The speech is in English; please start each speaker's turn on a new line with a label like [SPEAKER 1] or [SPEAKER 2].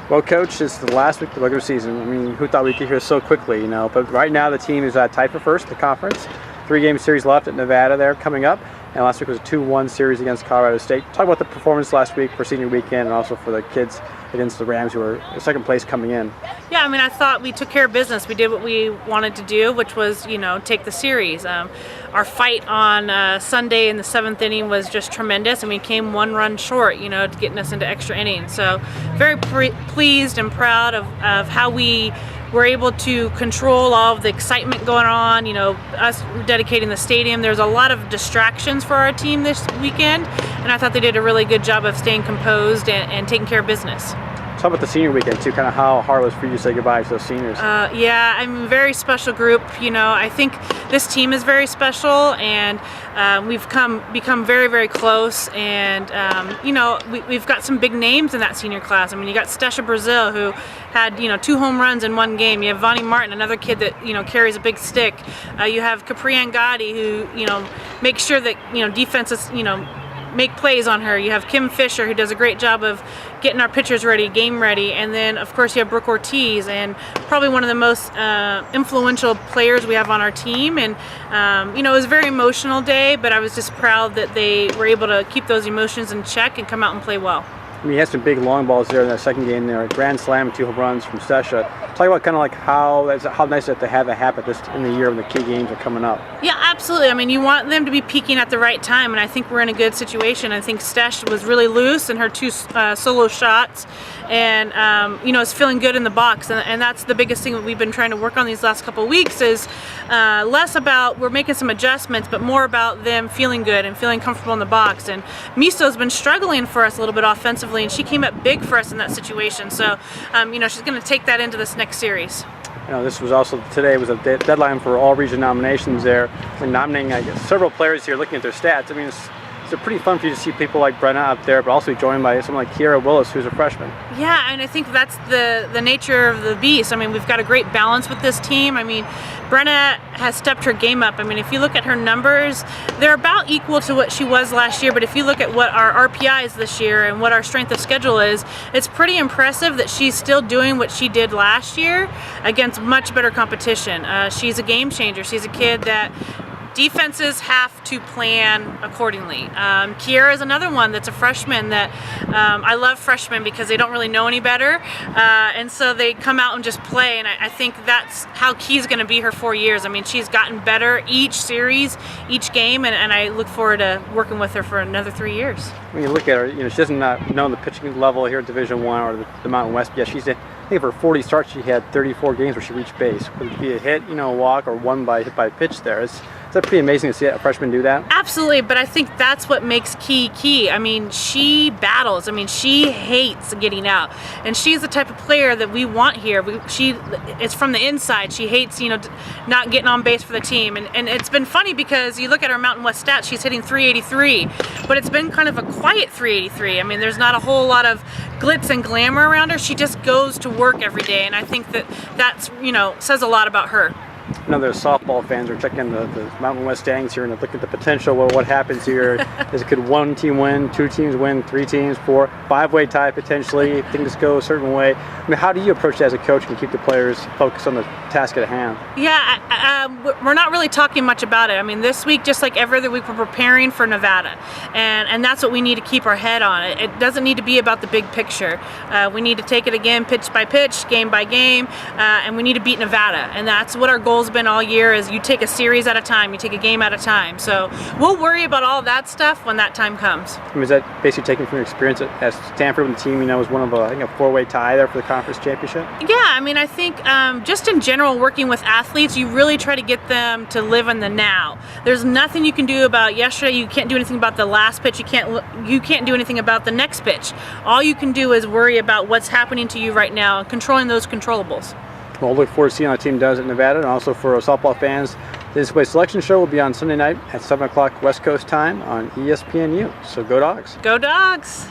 [SPEAKER 1] Well, Coach, it's the last week of the regular season. I mean, who thought we'd get here so quickly, you know? But right now the team is tied for first in the conference. 3-game series left at Nevada there coming up. And last week was a 2-1 series against Colorado State. Talk about the performance last week for senior weekend and also for the kids against the Rams, who were second place coming in.
[SPEAKER 2] Yeah, I mean, I thought we took care of business. We did what we wanted to do, which was, take the series. Our fight on Sunday in the 7th inning was just tremendous, and we came 1 run short, getting us into extra innings. So very pleased and proud of how we were able to control all of the excitement going on, us dedicating the stadium. There's a lot of distractions for our team this weekend, and I thought they did a really good job of staying composed and taking care of business.
[SPEAKER 1] Talk about the senior weekend too, kind of how hard it was for you to say goodbye to those seniors.
[SPEAKER 2] Yeah, I'm a very special group. I think this team is very special, and we've become very, very close. And we've got some big names in that senior class. I mean, you got Trisha Brazil, who had 2 home runs in 1 game. You have Vonnie Martin, another kid that carries a big stick. You have Caprian Gotti, who makes sure that defenses make plays on her. You have Kim Fisher, who does a great job of getting our pitchers ready, game ready, and then of course you have Brooke Ortiz, and probably one of the most influential players we have on our team. And it was a very emotional day, but I was just proud that they were able to keep those emotions in check and come out and play well.
[SPEAKER 1] I mean, you had some big long balls there in that second game there, a grand slam, 2 home runs from Trisha. Talk about kind of like how nice that they have that happen this in the year when the key games are coming up.
[SPEAKER 2] Yeah, absolutely. I mean, you want them to be peaking at the right time, and I think we're in a good situation. I think Stesh was really loose in her 2 solo shots, and is feeling good in the box, and that's the biggest thing that we've been trying to work on these last couple of weeks is less about we're making some adjustments, but more about them feeling good and feeling comfortable in the box. And Miso's been struggling for us a little bit offensively, and she came up big for us in that situation. So, she's going to take that into this next series.
[SPEAKER 1] This was also, today was a deadline for all region nominations there. We're nominating, I guess, several players here looking at their stats. I mean, it's pretty fun for you to see people like Brenna out there, but also joined by someone like Kiera Willis, who's a freshman.
[SPEAKER 2] Yeah, and I think that's the nature of the beast. I mean, we've got a great balance with this team. I mean, Brenna has stepped her game up. I mean, if you look at her numbers, they're about equal to what she was last year, but if you look at what our RPI is this year and what our strength of schedule is, it's pretty impressive that she's still doing what she did last year against much better competition. She's a game changer. She's a kid that defenses have to plan accordingly. Kiera is another one that's a freshman that I love freshmen because they don't really know any better, and so they come out and just play, and I think that's how Key's going to be her 4 years. I mean, she's gotten better each series, each game, and I look forward to working with her for another 3 years.
[SPEAKER 1] When you look at her, she doesn't know the pitching level here at Division I or the Mountain West, but yeah, I think for 40 starts she had 34 games where she reached base. Whether it be a hit, a walk, or one hit by pitch there. Is that pretty amazing to see a freshman do that? Absolutely,
[SPEAKER 2] but I think that's what makes Key. I mean, she battles. I mean, she hates getting out, and she's the type of player that we want here. It's from the inside. She hates, not getting on base for the team, and it's been funny because you look at her Mountain West stats. She's hitting 383, but it's been kind of a quiet 383. I mean, there's not a whole lot of glitz and glamour around her. She just goes to work every day, and I think that's says a lot about her.
[SPEAKER 1] I know there's softball fans are checking the Mountain West standings here and look at the potential. What happens here? Could 1 team win, 2 teams win, 3 teams, 4, 5-way tie potentially? Things go a certain way. I mean, how do you approach that as a coach and keep the players focused on the task at hand?
[SPEAKER 2] Yeah, we're not really talking much about it. I mean, this week, just like every other week, we're preparing for Nevada, and that's what we need to keep our head on. It doesn't need to be about the big picture. We need to take it again, pitch by pitch, game by game, and we need to beat Nevada, and that's what our goal's been all year. Is you take a series at a time, you take a game at a time. So we'll worry about all that stuff when that time comes.
[SPEAKER 1] I mean, is that basically taken from your experience at Stanford when the team, was one of I think a 4-way tie there for the conference championship?
[SPEAKER 2] Yeah, I mean, I think just in general, working with athletes, you really try to get them to live in the now. There's nothing you can do about yesterday. You can't do anything about the last pitch. You can't do anything about the next pitch. All you can do is worry about what's happening to you right now and controlling those controllables.
[SPEAKER 1] Well, look forward to seeing how the team does at Nevada, and also for softball fans, the NCAA selection show will be on Sunday night at 7 o'clock West Coast time on ESPNU. So go Dogs.
[SPEAKER 2] Go Dogs.